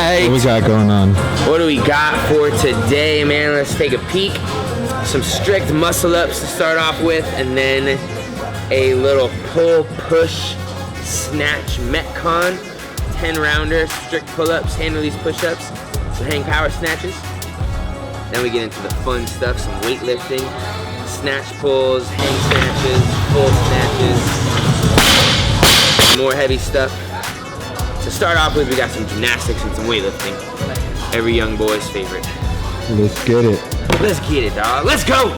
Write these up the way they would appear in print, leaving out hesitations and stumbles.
right. What we got going on? What do we got for today, man? Let's take a peek. Some strict muscle ups to start off with, and then a little pull push snatch metcon, 10 rounders, strict pull-ups, hand release push-ups, some hang power snatches. Then we get into the fun stuff, some weightlifting, snatch pulls, hang snatches, pull snatches, more heavy stuff. To start off with, we got some gymnastics and some weightlifting. Every young boy's favorite. Let's get it. Let's get it, dog. Let's go!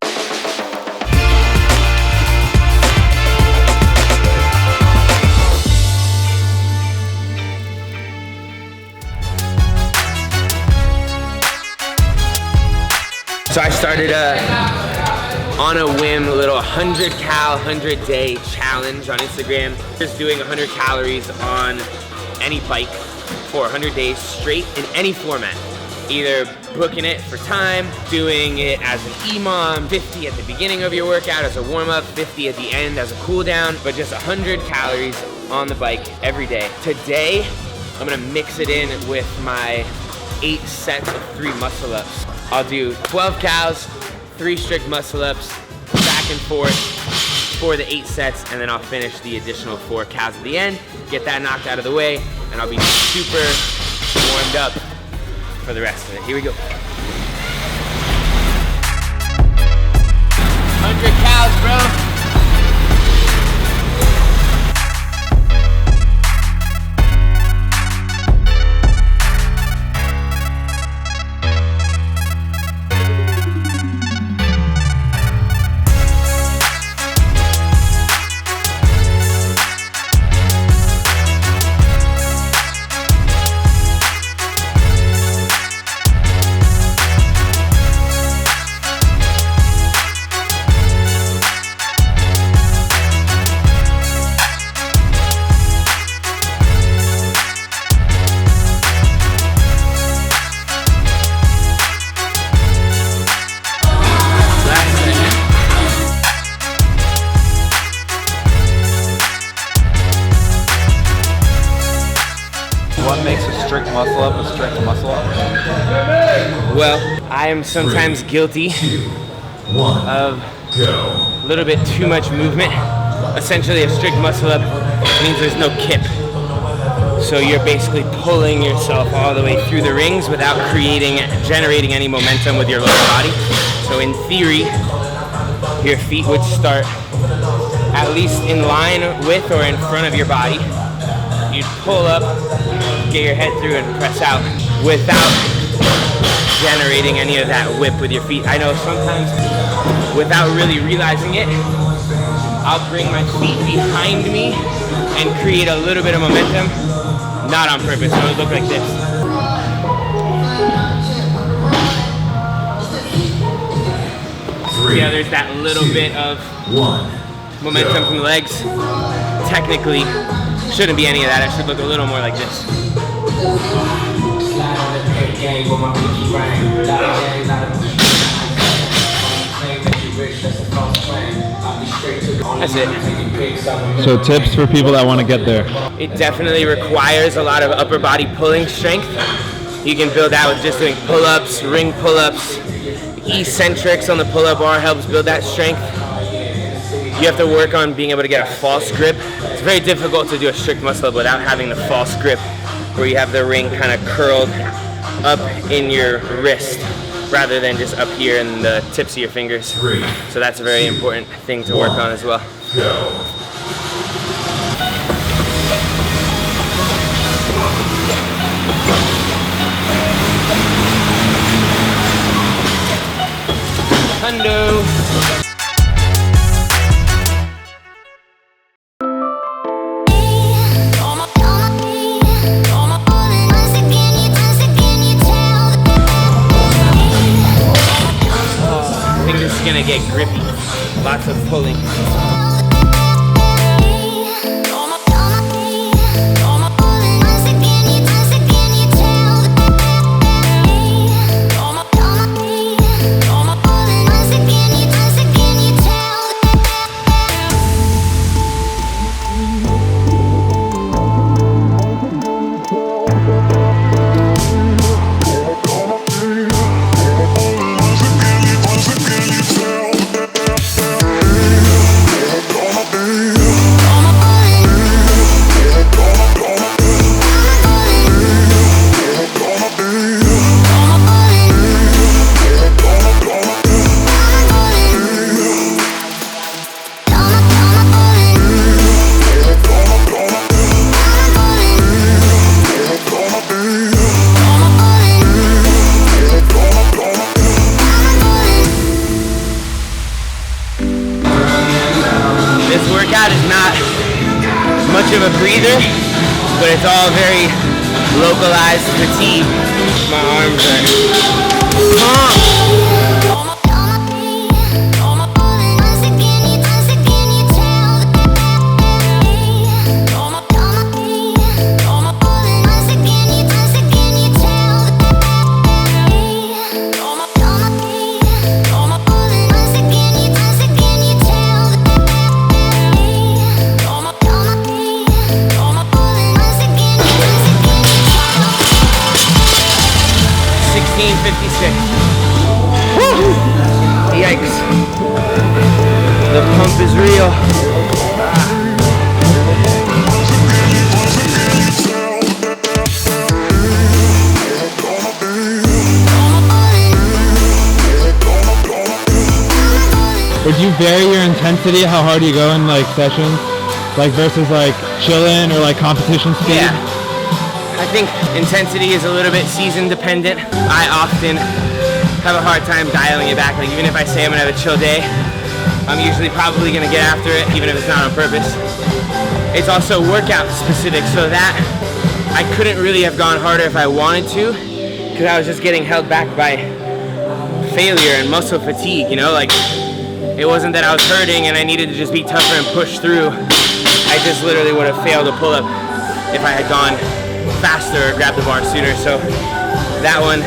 So I started on a whim, a little 100 cal, 100 day challenge on Instagram. Just doing 100 calories on any bike for 100 days straight in any format. Either booking it for time, doing it as an EMOM, 50 at the beginning of your workout as a warm-up, 50 at the end as a cool down, but just 100 calories on the bike every day. Today, I'm gonna mix it in with my 8 sets of 3 muscle ups. I'll do 12 cals, 3 strict muscle ups, back and forth for the 8 sets, and then I'll finish the additional 4 cals at the end, get that knocked out of the way, and I'll be super warmed up for the rest of it. Here we go. 100 cals, bro. What makes a strict muscle up a strict muscle up? Well, I am sometimes guilty of a little bit too much movement. Essentially, a strict muscle up means there's no kip. So you're basically pulling yourself all the way through the rings without generating any momentum with your lower body. So in theory, your feet would start at least in line with or in front of your body. You'd pull up, get your head through and press out without generating any of that whip with your feet. I know sometimes without really realizing it, I'll bring my feet behind me and create a little bit of momentum, not on purpose, so it would look like this. Yeah, there's that little bit of momentum from the legs. Technically, shouldn't be any of that. It should look a little more like this. That's it. So tips for people that want to get there. It definitely requires a lot of upper body pulling strength. You can build that with just doing pull-ups, ring pull-ups. Eccentrics on the pull-up bar helps build that strength. You have to work on being able to get a false grip. It's very difficult to do a strict muscle up without having the false grip, where you have the ring kind of curled up in your wrist rather than just up here in the tips of your fingers. So that's a very important thing to work on as well. Hundo. Gonna get grippy. Lots of pulling. of a breather, but it's all very localized fatigue. My arms are Yikes. The pump is real. Would you vary your intensity, how hard you go in like sessions? Like versus like chillin' or like competition speed? Yeah. I think intensity is a little bit season dependent. I often have a hard time dialing it back. Like even if I say I'm gonna have a chill day, I'm usually probably gonna get after it, even if it's not on purpose. It's also workout specific, so that I couldn't really have gone harder if I wanted to, because I was just getting held back by failure and muscle fatigue, you know? Like, it wasn't that I was hurting and I needed to just be tougher and push through. I just literally would have failed a pull-up if I had gone faster or grabbed the bar sooner. So that one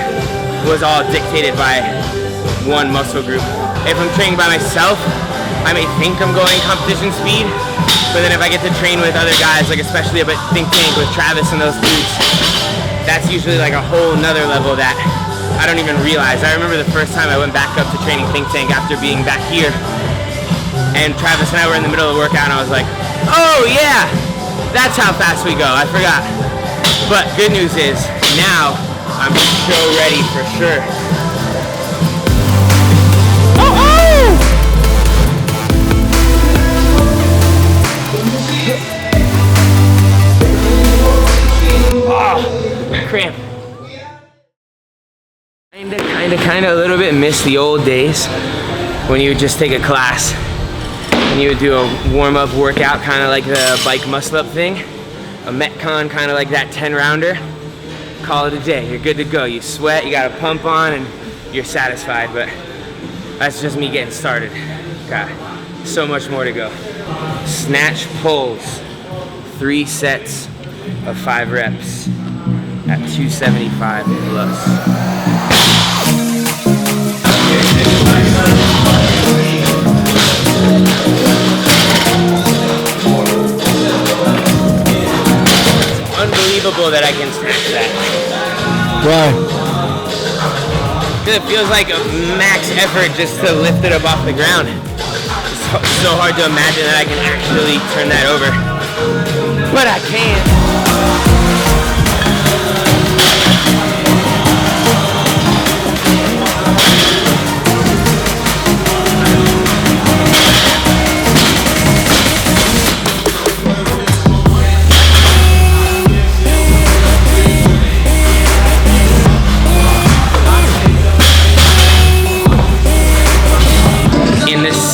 was all dictated by one muscle group. If I'm training by myself, I may think I'm going competition speed, but then if I get to train with other guys, like especially up at Think Tank with Travis and those dudes, that's usually like a whole nother level that I don't even realize. I remember the first time I went back up to training Think Tank after being back here, and Travis and I were in the middle of the workout and I was like, oh yeah, that's how fast we go, I forgot. But good news is, now I'm so ready for sure. Oh, cramp. Kinda a little bit miss the old days when you would just take a class and you would do a warm-up workout, kind of like the bike muscle-up thing, a Metcon, kind of like that 10-rounder. Call it a day, you're good to go. You sweat, you got a pump on, and you're satisfied, but that's just me getting started. Got so much more to go. Snatch pulls, 3 sets of 5 reps at 275 plus. Unbelievable that I can snatch that. Why? It feels like a max effort just to lift it up off the ground. It's so hard to imagine that I can actually turn that over, but I can.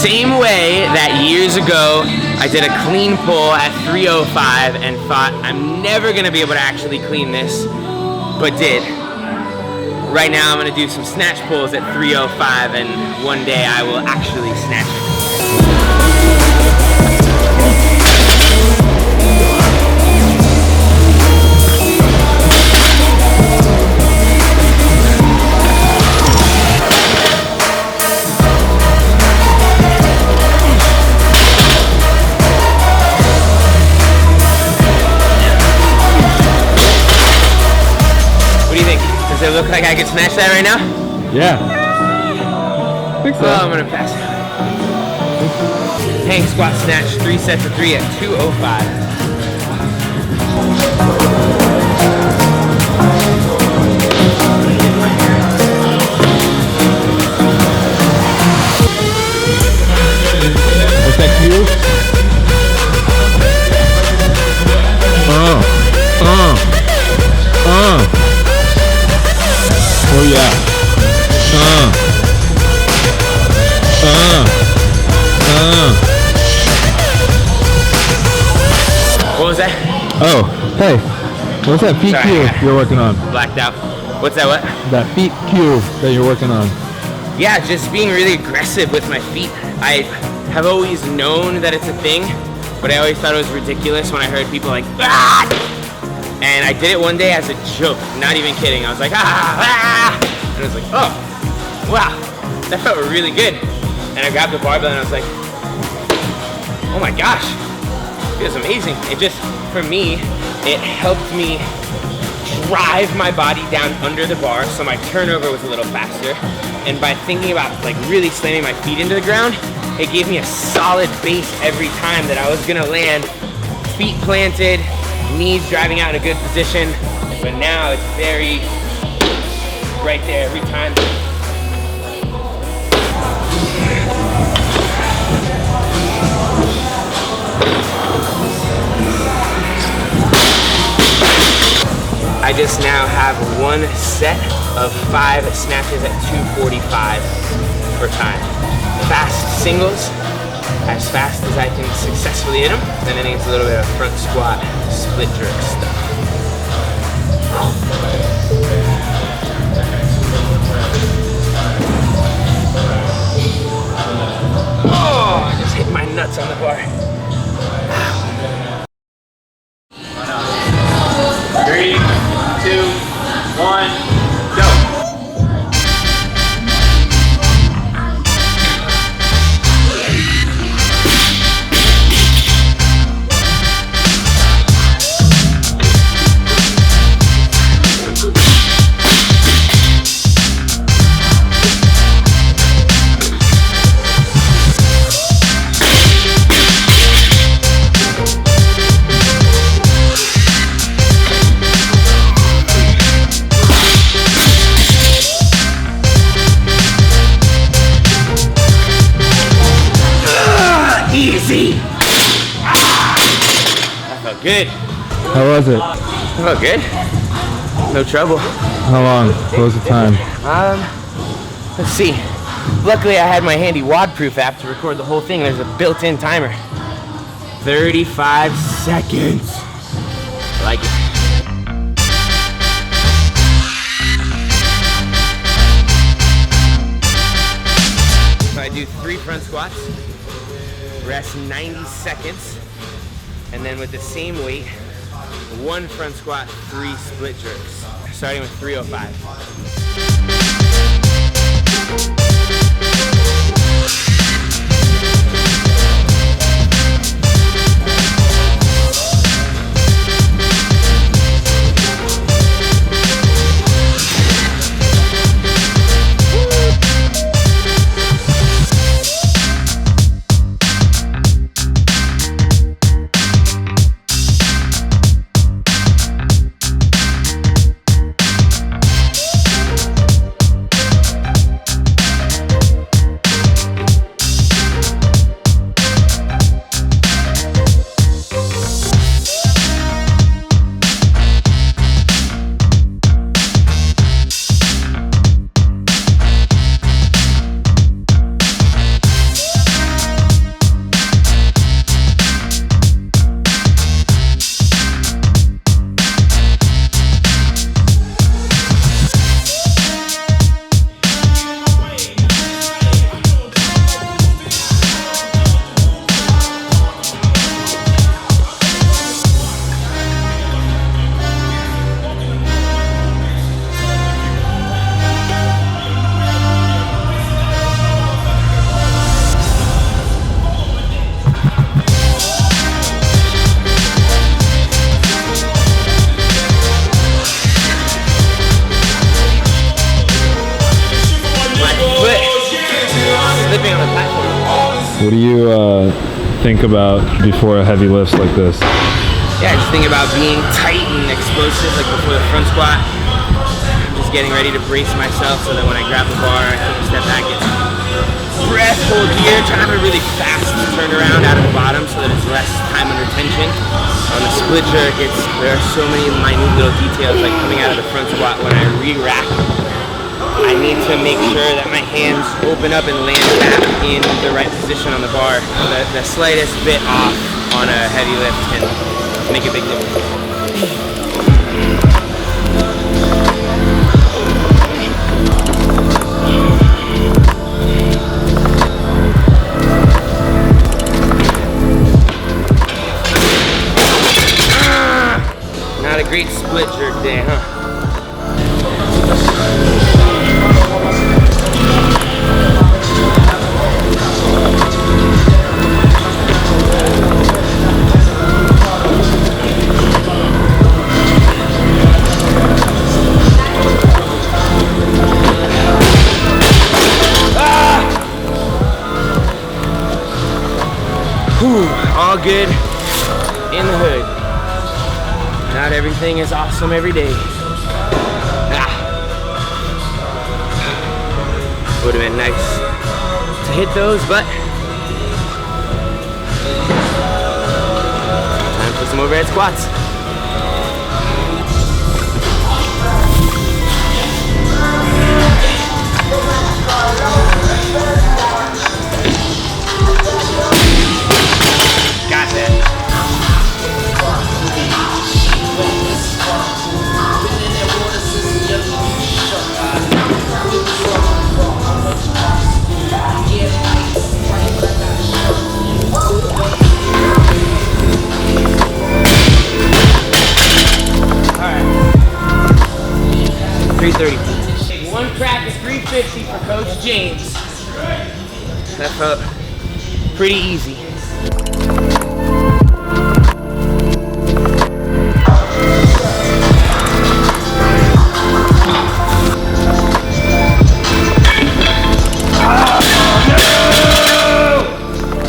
Same way that years ago I did a clean pull at 305 and thought I'm never gonna be able to actually clean this, but did. Right now I'm gonna do some snatch pulls at 305 and one day I will actually snatch it. Does it look like I can snatch that right now? Yeah. I think so. Oh, I'm gonna pass out. Hang squat snatch, 3 sets of 3 at 205. What's that cue? Oh yeah. What was that? What's that feet cue you're working on? Blacked out. What's that, what? That feet cue that you're working on. Yeah, just being really aggressive with my feet. I have always known that it's a thing, but I always thought it was ridiculous when I heard people like, ah! And I did it one day as a joke, not even kidding. I was like, ah! And I was like, oh, wow, that felt really good. And I grabbed the barbell and I was like, oh my gosh, it feels amazing. It just, for me, it helped me drive my body down under the bar so my turnover was a little faster. And by thinking about like really slamming my feet into the ground, it gave me a solid base every time that I was gonna land, feet planted, knees driving out in a good position. But now it's very right there every time. I just now have one set of 5 snatches at 245 per time. Fast singles, as fast as I can successfully hit them. Then I think it's a little bit of front squat, split jerk stuff. Oh, I just hit my nuts on the bar. 3, 2, 1, go. Easy. That felt good. How was it? That felt good. No trouble. How long? What was the time? Let's see. Luckily I had my handy WOD-proof app to record the whole thing. There's a built-in timer. 35 seconds. I like it. So I do 3 front squats. Rest 90 seconds, and then with the same weight, 1 front squat, 3 split jerks, starting with 305. What do you think about before a heavy lift like this? Yeah, just think about being tight and explosive, like before the front squat. I'm just getting ready to brace myself so that when I grab the bar, I take a step back, get breath, hold here, try to have a really fast turnaround out of the bottom so that it's less time under tension. On the split jerk, there are so many minute little details, like coming out of the front squat when I re-rack. I need to make sure that my hands open up and land back in the right position on the bar. The slightest bit off on a heavy lift can make a big difference. good in the hood. Not everything is awesome every day. Would have been nice to hit those, but time for some overhead squats. Got that. All right. 330. One crack is 350 for Coach James. That felt pretty easy.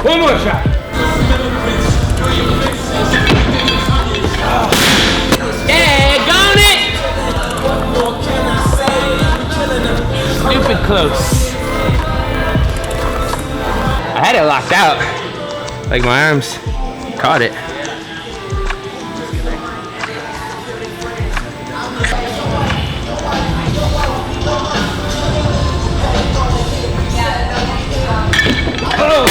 One more shot. Yeah, got it! Stupid close. I had it locked out. Like my arms caught it. Oh!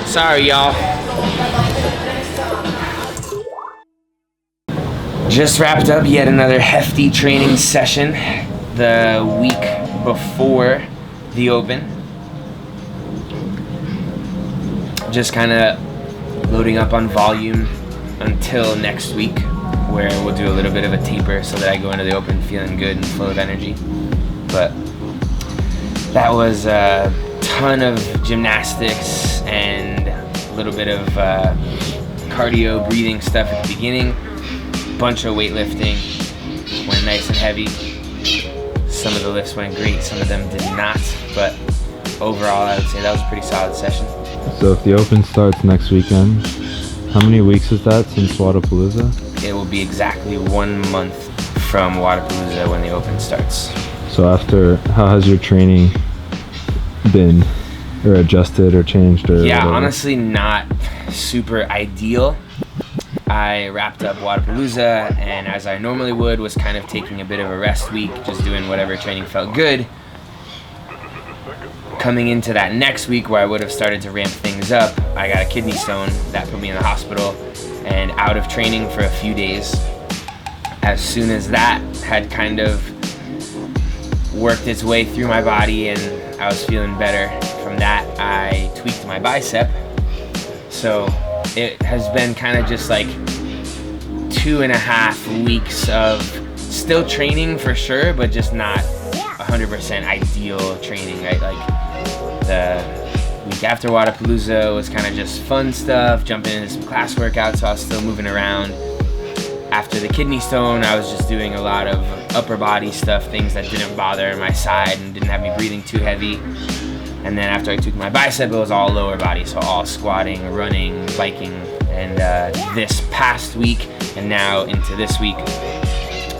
Sorry, y'all. Just wrapped up yet another hefty training session the week before the Open. Just kind of loading up on volume until next week, where we'll do a little bit of a taper so that I go into the Open feeling good and full of energy. But that was a ton of gymnastics and a little bit of cardio breathing stuff at the beginning. Bunch of weightlifting, went nice and heavy. Some of the lifts went great, some of them did not, but overall I would say that was a pretty solid session. So if the Open starts next weekend, how many weeks is that since Wodapalooza? It will be exactly 1 month from Wodapalooza when the Open starts. So after, how has your training been, or adjusted or changed, or yeah, whatever? honestly not super ideal. I wrapped up Wodapalooza, and as I normally would, was kind of taking a bit of a rest week, just doing whatever training felt good. Coming into that next week where I would have started to ramp things up, I got a kidney stone that put me in the hospital and out of training for a few days. As soon as that had kind of worked its way through my body and I was feeling better from that, I tweaked my bicep. So it has been kind of just like 2.5 weeks of still training for sure, but just not 100% ideal training, right? Like the week after Wodapalooza was kind of just fun stuff, jumping into some class workouts, so I was still moving around. After the kidney stone, I was just doing a lot of upper body stuff, things that didn't bother my side and didn't have me breathing too heavy. And then after I took my bicep, it was all lower body, so all squatting, running, biking. And this past week, and now into this week,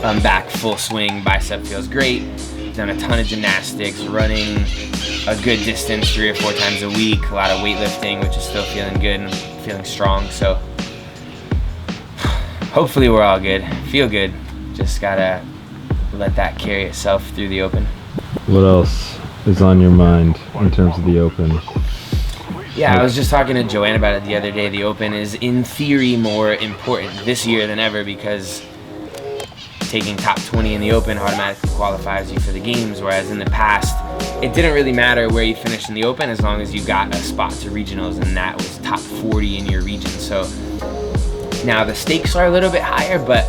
I'm back full swing. Bicep feels great. Done a ton of gymnastics, running a good distance 3 or 4 times a week. A lot of weightlifting, which is still feeling good and feeling strong. So hopefully we're all good. Feel good. Just gotta let that carry itself through the Open. What else is on your mind in terms of the Open? Yeah, I was just talking to Joanne about it the other day. The Open is in theory more important this year than ever because taking top 20 in the Open automatically qualifies you for the games, whereas in the past it didn't really matter where you finished in the Open as long as you got a spot to regionals, and that was top 40 in your region. So now the stakes are a little bit higher, but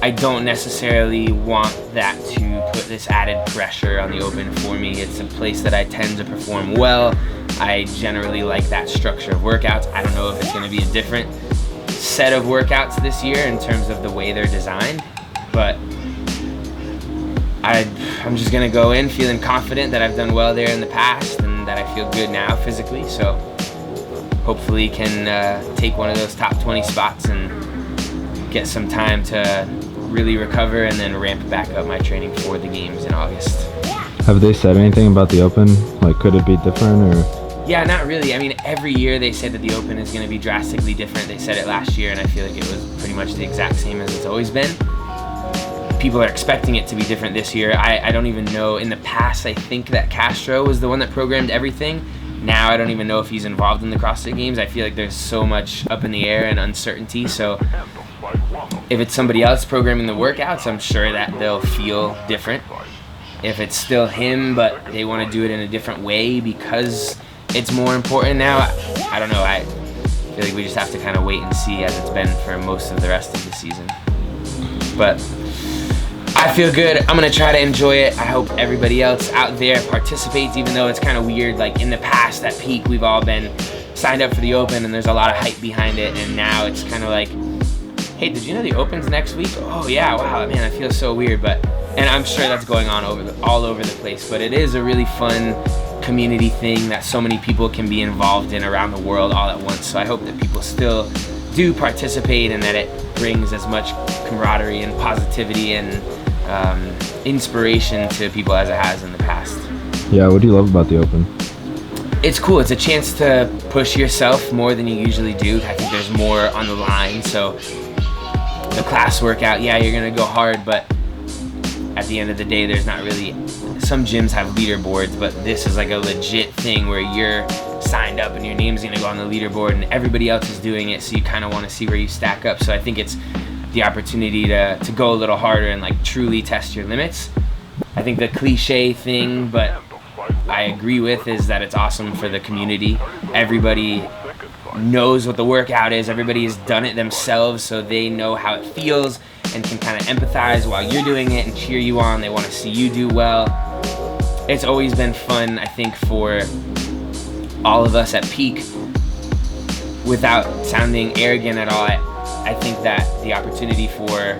I don't necessarily want that to put this added pressure on the Open for me. It's a place that I tend to perform well. I generally like that structure of workouts. I don't know if it's going to be a different set of workouts this year in terms of the way they're designed, but I'm just going to go in feeling confident that I've done well there in the past and that I feel good now physically. So hopefully can take one of those top 20 spots and get some time to really recover and then ramp back up my training for the games in August. Have they said anything about the Open? Like, could it be different or? Yeah, not really. I mean, every year they say that the Open is going to be drastically different. They said it last year, and I feel like it was pretty much the exact same as it's always been. People are expecting it to be different this year. I don't even know. In the past, I think that Castro was the one that programmed everything. Now, I don't even know if he's involved in the CrossFit Games. I feel like there's so much up in the air and uncertainty. So if it's somebody else programming the workouts, I'm sure that they'll feel different. If it's still him, but they want to do it in a different way because it's more important now, I don't know. I feel like we just have to kind of wait and see, as it's been for most of the rest of the season. But I feel good. I'm gonna try to enjoy it. I hope everybody else out there participates, even though it's kind of weird. Like in the past at Peak, we've all been signed up for the Open and there's a lot of hype behind it, and now it's kind of like, hey, did you know the Open's next week? Oh yeah, wow, man, I feel so weird. And I'm sure that's going on all over the place, but it is a really fun community thing that so many people can be involved in around the world all at once. So I hope that people still do participate and that it brings as much camaraderie and positivity and inspiration to people as it has in the past. Yeah, what do you love about the Open? It's cool. It's a chance to push yourself more than you usually do. I think there's more on the line. So the class workout, yeah, you're gonna go hard, but at the end of the day, there's not really, some gyms have leaderboards, but this is like a legit thing where you're signed up and your name's gonna go on the leaderboard and everybody else is doing it, so you kind of want to see where you stack up. So I think it's the opportunity to go a little harder and like truly test your limits. I think the cliche thing, but I agree with, is that it's awesome for the community. Everybody knows what the workout is, everybody has done it themselves, so they know how it feels and can kind of empathize while you're doing it and cheer you on. They want to see you do well. It's always been fun, I think, for all of us at Peak. Without sounding arrogant at all, I think that the opportunity for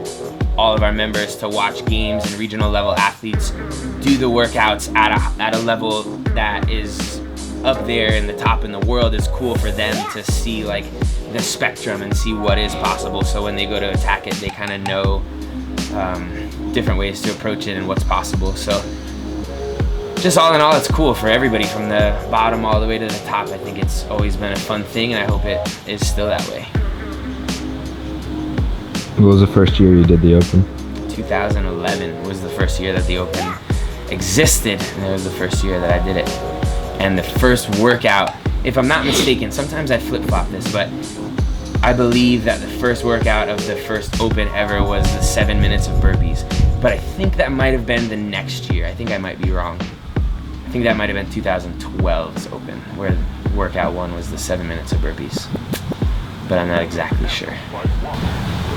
all of our members to watch games and regional level athletes do the workouts at a level that is up there in the top in the world is cool for them to see, like, the spectrum and see what is possible. So when they go to attack it, they kind of know different ways to approach it and what's possible. So just all in all, it's cool for everybody from the bottom all the way to the top. I think it's always been a fun thing, and I hope it is still that way. What was the first year you did the Open? 2011 was the first year that the Open existed, and it was the first year that I did it. And the first workout, if I'm not mistaken, sometimes I flip-flop this, but I believe that the first workout of the first Open ever was the 7 minutes of burpees. But I think that might have been the next year. I think I might be wrong. I think that might have been 2012's Open, where workout one was the 7 minutes of burpees. But I'm not exactly sure.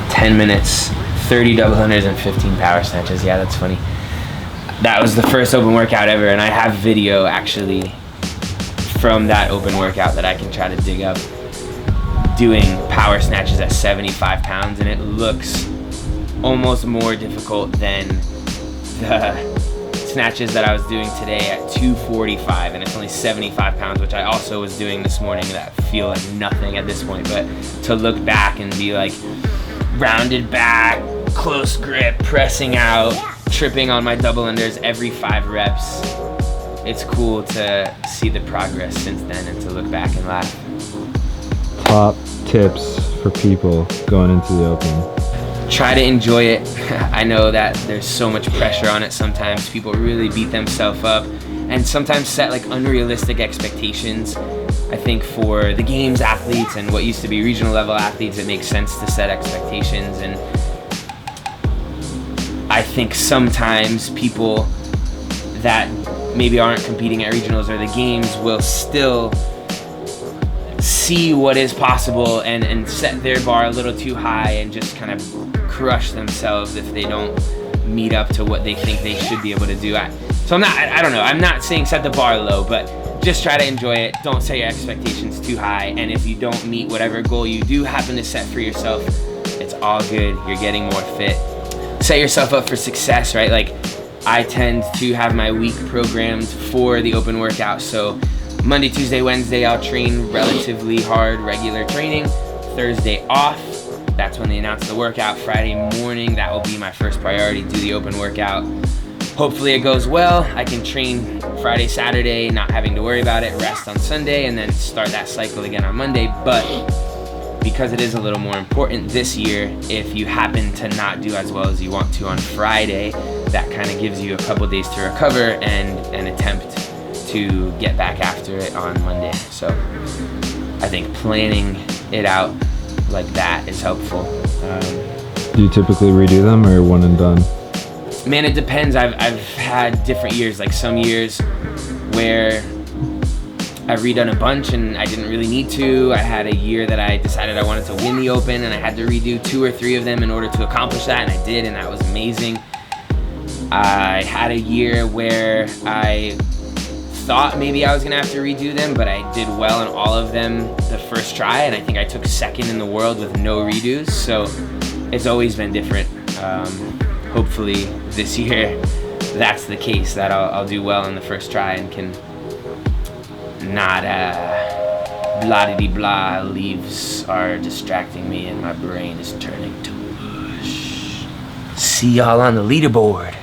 10 minutes, 30 double unders, and 15 power snatches. Yeah, that's funny. That was the first Open workout ever, and I have video actually from that Open workout that I can try to dig up, doing power snatches at 75 pounds, and it looks almost more difficult than the snatches that I was doing today at 245, and it's only 75 pounds, which I also was doing this morning that feel like nothing at this point. But to look back and be like rounded back, close grip, pressing out, tripping on my double unders every 5 reps, it's cool to see the progress since then and to look back and laugh. Top tips for people going into the Open? Try to enjoy it. I know that there's so much pressure on it sometimes. People really beat themselves up and sometimes set like unrealistic expectations. I think for the games athletes and what used to be regional level athletes, it makes sense to set expectations, and I think sometimes people that maybe aren't competing at regionals or the games will still see what is possible and set their bar a little too high and just kind of crush themselves if they don't meet up to what they think they should be able to do. So I don't know, I'm not saying set the bar low, but just try to enjoy it. Don't set your expectations too high, and if you don't meet whatever goal you do happen to set for yourself, it's all good. You're getting more fit. Set yourself up for success, right? Like, I tend to have my week programmed for the Open workout, so Monday, Tuesday, Wednesday, I'll train relatively hard, regular training. Thursday off, that's when they announce the workout. Friday morning, that will be my first priority, do the open workout. Hopefully it goes well. I can train Friday, Saturday, not having to worry about it, rest on Sunday, and then start that cycle again on Monday. But because it is a little more important this year, if you happen to not do as well as you want to on Friday, that kind of gives you a couple days to recover and an attempt to get back after it on Monday. So I think planning it out like that is helpful. Do you typically redo them or one and done? Man, it depends. I've had different years, like some years where I've redone a bunch and I didn't really need to. I had a year that I decided I wanted to win the Open and I had to redo 2 or 3 of them in order to accomplish that, and I did, and that was amazing. I had a year where I thought maybe I was gonna have to redo them, but I did well in all of them the first try, and I think I took second in the world with no redos, so it's always been different. Hopefully this year that's the case, that I'll do well in the first try and can not blah-de-de-blah leaves are distracting me and my brain is turning to mush. See y'all on the leaderboard.